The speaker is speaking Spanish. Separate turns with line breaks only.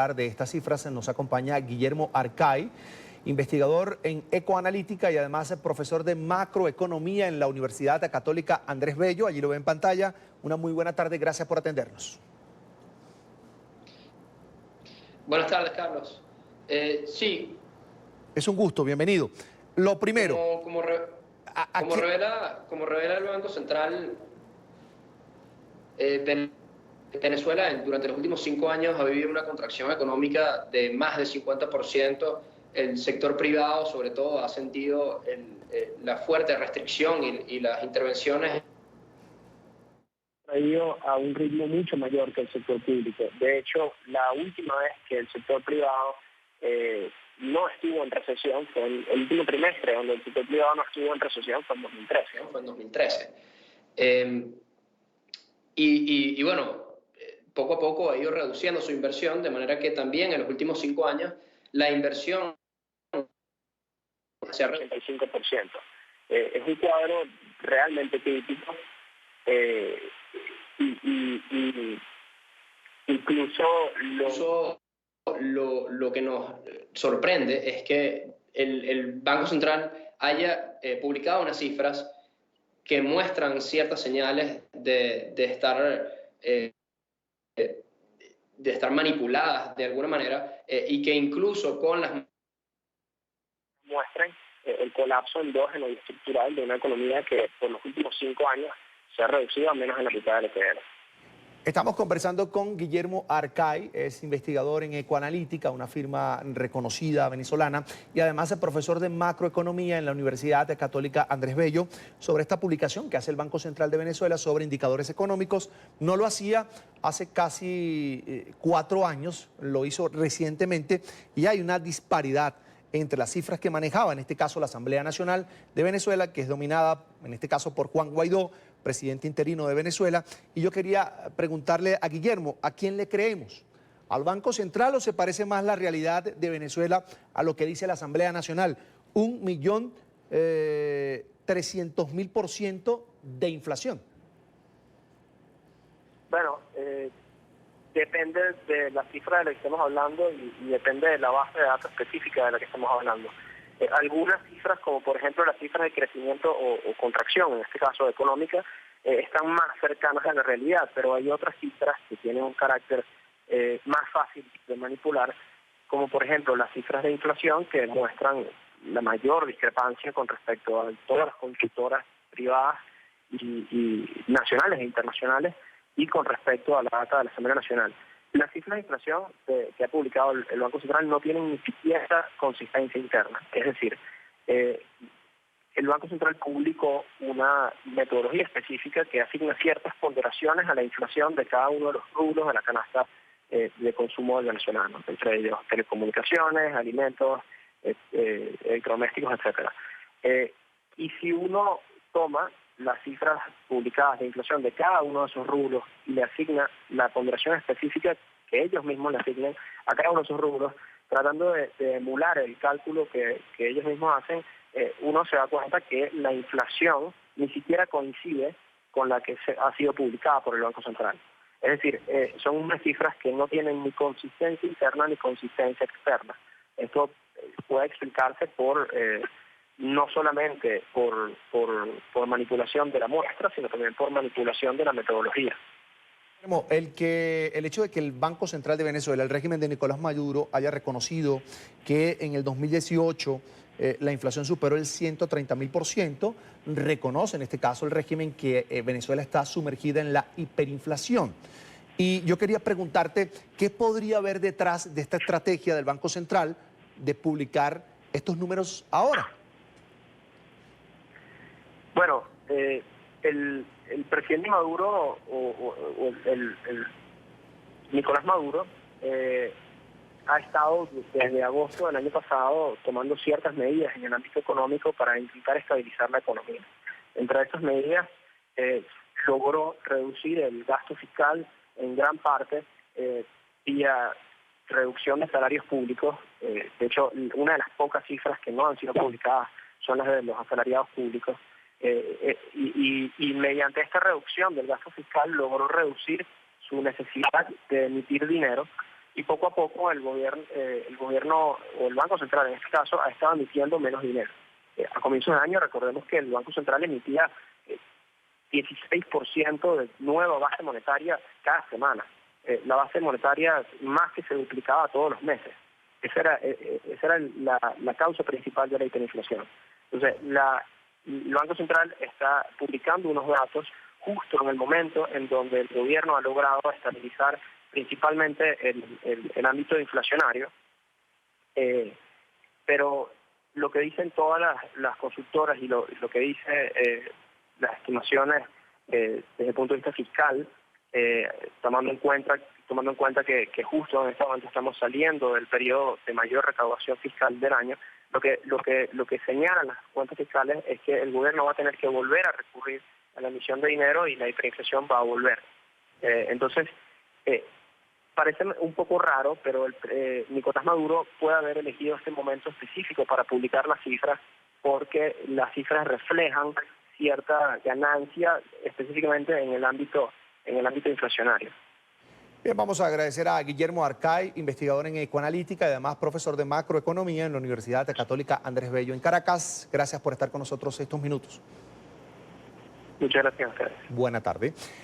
de estas cifras nos acompaña Guillermo Arcay, investigador en ecoanalítica y además profesor de macroeconomía en la Universidad Católica Andrés Bello. Allí lo ve en pantalla. Una muy buena tarde, gracias por atendernos.
Buenas tardes, Carlos. Sí.
Es un gusto, bienvenido. Lo primero,
Como revela el Banco Central, Venezuela durante los últimos 5 años ha vivido una contracción económica de más del 50%. El sector privado, sobre todo, ha sentido la fuerte restricción y las intervenciones
Ha ido a un ritmo mucho mayor que el sector público. De hecho, la última vez que el sector privado no estuvo en recesión fue el último trimestre, donde el sector privado no estuvo en recesión, fue en 2013.
Fue en 2013. Bueno, poco a poco ha ido reduciendo su inversión, de manera que también en los últimos 5 años la inversión
se ha reducido 85%. Es un cuadro realmente crítico. Incluso
lo que nos sorprende es que el Banco Central haya publicado unas cifras que muestran ciertas señales de estar manipuladas de alguna manera y que incluso con las
muestran el colapso endógeno y estructural de una economía que por los últimos 5 años se ha reducido a menos de la mitad de lo que era.
Estamos conversando con Guillermo Arcay, es investigador en ecoanalítica, una firma reconocida venezolana, y además es profesor de macroeconomía en la Universidad Católica Andrés Bello, sobre esta publicación que hace el Banco Central de Venezuela sobre indicadores económicos. No lo hacía hace casi 4 años, lo hizo recientemente, y hay una disparidad entre las cifras que manejaba, en este caso la Asamblea Nacional de Venezuela, que es dominada, en este caso, por Juan Guaidó, presidente interino de Venezuela. Y yo quería preguntarle a Guillermo, ¿a quién le creemos? ¿Al Banco Central o se parece más la realidad de Venezuela a lo que dice la Asamblea Nacional? 1.300.000% de inflación.
Bueno, depende de la cifra de la que estamos hablando y depende de la base de datos específica de la que estamos hablando. Algunas cifras, como por ejemplo las cifras de crecimiento o contracción, en este caso económica, están más cercanas a la realidad, pero hay otras cifras que tienen un carácter más fácil de manipular, como por ejemplo las cifras de inflación, que muestran la mayor discrepancia con respecto a todas las consultoras privadas y nacionales e internacionales, y con respecto a la data de la Asamblea Nacional. Las cifras de inflación que ha publicado el Banco Central no tienen ni siquiera consistencia interna. Es decir, el Banco Central publicó una metodología específica que asigna ciertas ponderaciones a la inflación de cada uno de los rubros de la canasta de consumo del venezolano, entre ellos telecomunicaciones, alimentos, electrodomésticos, etcétera. Y si uno toma las cifras publicadas de inflación de cada uno de esos rubros y le asigna la ponderación específica que ellos mismos le asignan a cada uno de esos rubros, tratando de emular el cálculo que ellos mismos hacen, uno se da cuenta que la inflación ni siquiera coincide con la que ha sido publicada por el Banco Central. Es decir, son unas cifras que no tienen ni consistencia interna ni consistencia externa. Esto puede explicarse por no solamente por manipulación de la muestra, sino también por manipulación de la metodología.
El hecho de que el Banco Central de Venezuela, el régimen de Nicolás Maduro, haya reconocido que en el 2018 la inflación superó el 130.000%, reconoce en este caso el régimen que Venezuela está sumergida en la hiperinflación. Y yo quería preguntarte, ¿qué podría haber detrás de esta estrategia del Banco Central de publicar estos números ahora?
Bueno, el presidente Maduro el Nicolás Maduro ha estado desde agosto del año pasado tomando ciertas medidas en el ámbito económico para intentar estabilizar la economía. Entre estas medidas logró reducir el gasto fiscal en gran parte vía reducción de salarios públicos. De hecho, una de las pocas cifras que no han sido publicadas son las de los asalariados públicos. Y mediante esta reducción del gasto fiscal logró reducir su necesidad de emitir dinero y poco a poco el gobierno o el Banco Central en este caso ha estado emitiendo menos dinero. A comienzos de año recordemos que el Banco Central emitía 16% de nueva base monetaria cada semana. La base monetaria más que se duplicaba todos los meses. Esa era la causa principal de la hiperinflación. Entonces, el Banco Central está publicando unos datos justo en el momento en donde el gobierno ha logrado estabilizar principalmente el ámbito inflacionario, pero lo que dicen todas las consultoras y lo que dice las estimaciones desde el punto de vista fiscal, tomando en cuenta que justo en este momento estamos saliendo del periodo de mayor recaudación fiscal del año, lo que señalan las cuentas fiscales es que el gobierno va a tener que volver a recurrir a la emisión de dinero y la hiperinflación va a volver. Entonces, parece un poco raro, pero Nicolás Maduro puede haber elegido este momento específico para publicar las cifras, porque las cifras reflejan cierta ganancia específicamente en el ámbito inflacionario.
Bien, vamos a agradecer a Guillermo Arcay, investigador en Ecoanalítica y además profesor de macroeconomía en la Universidad Católica Andrés Bello en Caracas. Gracias por estar con nosotros estos minutos.
Muchas gracias a ustedes.
Buena tarde.